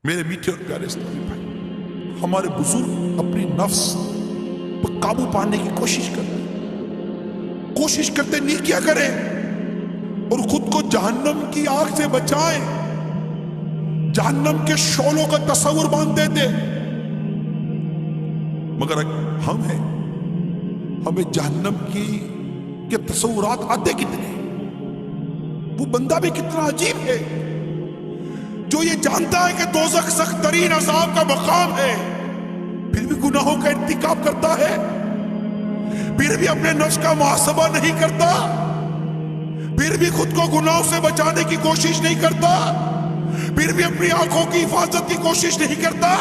میرے میٹھے اور پیارے اسلامی بھائی، ہمارے بزرگ اپنی نفس پر قابو پانے کی کوشش کرتے نیکیاں کریں اور خود کو جہنم کی آگ سے بچائیں، جہنم کے شعلوں کا تصور باندھ دیتے، مگر ہمیں جہنم کے تصورات آتے کتنے، وہ بندہ بھی کتنا عجیب ہے جو یہ جانتا ہے کہ دوزخ سخت ترین عذاب کا مقام ہے، پھر بھی گناہوں کا ارتکاب کرتا ہے، پھر بھی اپنے نفس کا محاسبہ نہیں کرتا، پھر بھی خود کو گناہوں سے بچانے کی کوشش نہیں کرتا، پھر بھی اپنی آنکھوں کی حفاظت کی کوشش نہیں کرتا،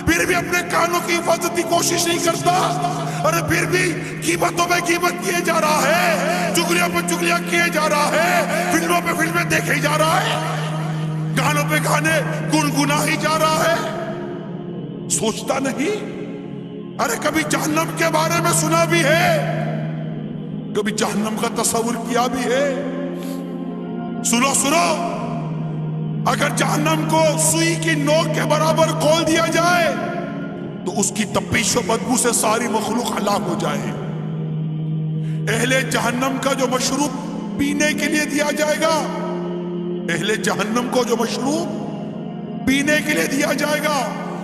پھر بھی اپنے کانوں کی حفاظت کی کوشش نہیں کرتا، اور پھر بھی غیبتوں میں غیبت کیے جا رہا ہے، چغلیوں پہ چغلیاں کیے جا رہا ہے، فلموں پہ فلمیں دیکھے جا رہا ہے، گانوں پہ گانے گنگنا ہی جا رہا ہے، سوچتا نہیں ارے کبھی جہنم کے بارے میں سنا بھی ہے، کبھی جہنم کا تصور کیا بھی ہے۔ سنو اگر جہنم کو سوئی کی نوک کے برابر کھول دیا جائے تو اس کی تپش و بدبو سے ساری مخلوق ہلاک ہو جائے، اہل جہنم کا جو مشروب پینے کے لیے دیا جائے گا، اہل جہنم کو جو مشروب پینے کے لیے دیا جائے گا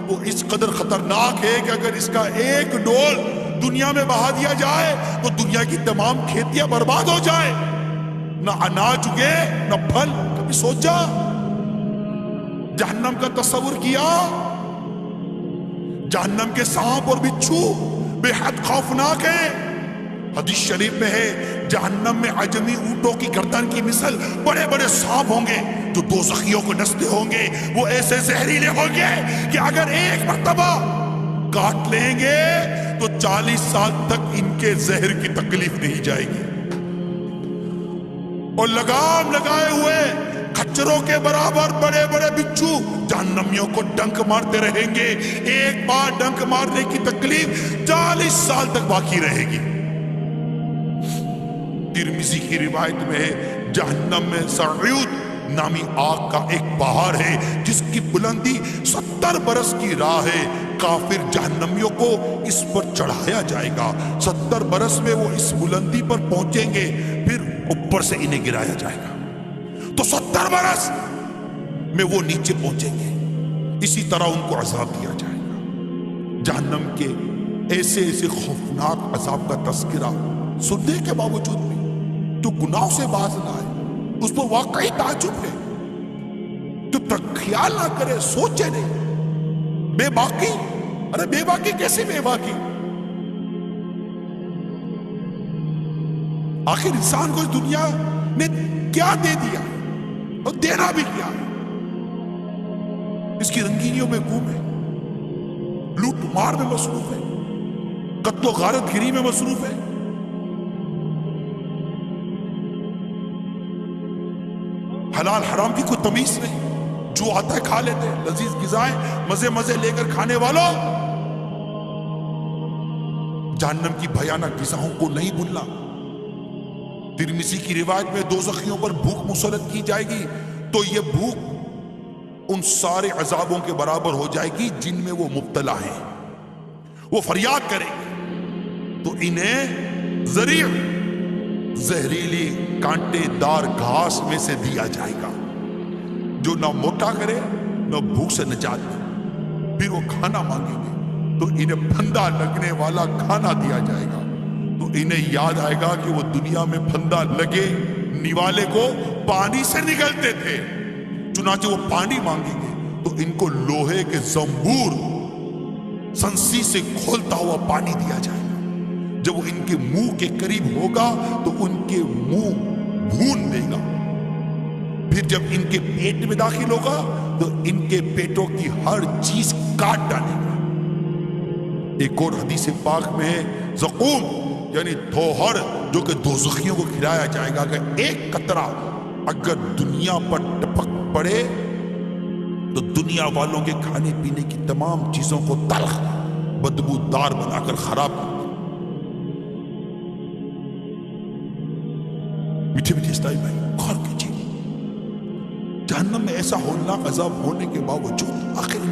وہ اس قدر خطرناک ہے کہ اگر اس کا ایک ڈول دنیا میں بہا دیا جائے تو دنیا کی تمام کھیتیاں برباد ہو جائیں، نہ اناج اگے نہ پھل۔ کبھی سوچا جہنم کا تصور کیا؟ جہنم کے سانپ اور بچھو بے حد خوفناک ہیں، حدیث شریف میں ہے جہنم میں عجمی اونٹوں کی گردن کی مثل بڑے بڑے سانپ ہوں گے جو دوزخیوں کو ڈستے ہوں گے، وہ ایسے زہریلے ہوں گے کہ اگر ایک مرتبہ کاٹ لیں گے تو 40 سال تک ان کے زہر کی تکلیف نہیں جائے گی، اور لگام لگائے ہوئے کچروں کے برابر بڑے بڑے بچھو جہنمیوں کو ڈنک مارتے رہیں گے، ایک بار ڈنک مارنے کی تکلیف 40 سال تک باقی رہے گی۔ ترمذی کی روایت میں ہے جہنم میں سعود نامی آگ کا ایک پہاڑ ہے جس کی بلندی 70 برس کی راہ ہے، کافر جہنمیوں کو اس پر چڑھایا جائے گا، 70 برس میں وہ اس بلندی پر پہنچیں گے، پھر اوپر سے انہیں گرایا جائے گا تو 70 برس میں وہ نیچے پہنچیں گے، اسی طرح ان کو عذاب دیا جائے گا۔ جہنم کے ایسے خوفناک عذاب کا تذکرہ سننے کے باوجود بھی تو گناہوں سے باز نہ آئے، اس پر واقعی تعجب ہے، تو خیال نہ کرے، سوچے نہیں، بے باکی، ارے بے باکی کیسے بے باکی؟ آخر انسان کو اس دنیا نے کیا دے دیا اور دینا بھی کیا؟ اس کی رنگینیوں میں گم ہے، لوٹ مار میں مصروف ہے، قتل و غارت گری میں مصروف ہے، حلال حرام کی کوئی تمیز نہیں، جو آتا ہے کھا لیتے، لذیذ غذائیں مزے لے کر کھانے والوں، جہنم کی بھیانک غذاؤں کو نہیں بھولنا۔ ترمذی کی روایت میں دوزخیوں پر بھوک مسلط کی جائے گی تو یہ بھوک ان سارے عذابوں کے برابر ہو جائے گی جن میں وہ مبتلا ہیں، وہ فریاد کریں گے تو انہیں زہریلی کانٹے دار گھاس میں سے دیا جائے گا جو نہ موٹا کرے نہ بھوک سے نجات دے، پھر وہ کھانا مانگیں گے تو انہیں پھندا لگنے والا کھانا دیا جائے گا تو انہیں یاد آئے گا کہ وہ دنیا میں پھندا لگے نیوالے کو پانی سے نگلتے تھے، چنانچہ وہ پانی مانگیں گے تو ان کو لوہے کے زنبور سنسی سے کھولتا ہوا پانی دیا جائے گا، جب وہ ان کے منہ کے قریب ہوگا تو ان کے منہ بھون دے گا، پھر جب ان کے پیٹ میں داخل ہوگا تو ان کے پیٹوں کی ہر چیز کاٹ ڈالے گا۔ ایک اور حدیث پاک میں ہے زقوم یعنی دھوہر جو کہ دوزخیوں کو کھلایا جائے گا، کہ ایک قطرہ اگر دنیا پر ٹپک پڑے تو دنیا والوں کے کھانے پینے کی تمام چیزوں کو تلخ بدبودار بنا کر خراب کر دے۔ میٹھے اسلامی بھائی غور کیجیے، جہنم میں ایسا ہولناک عذاب ہونے کے باوجود آخر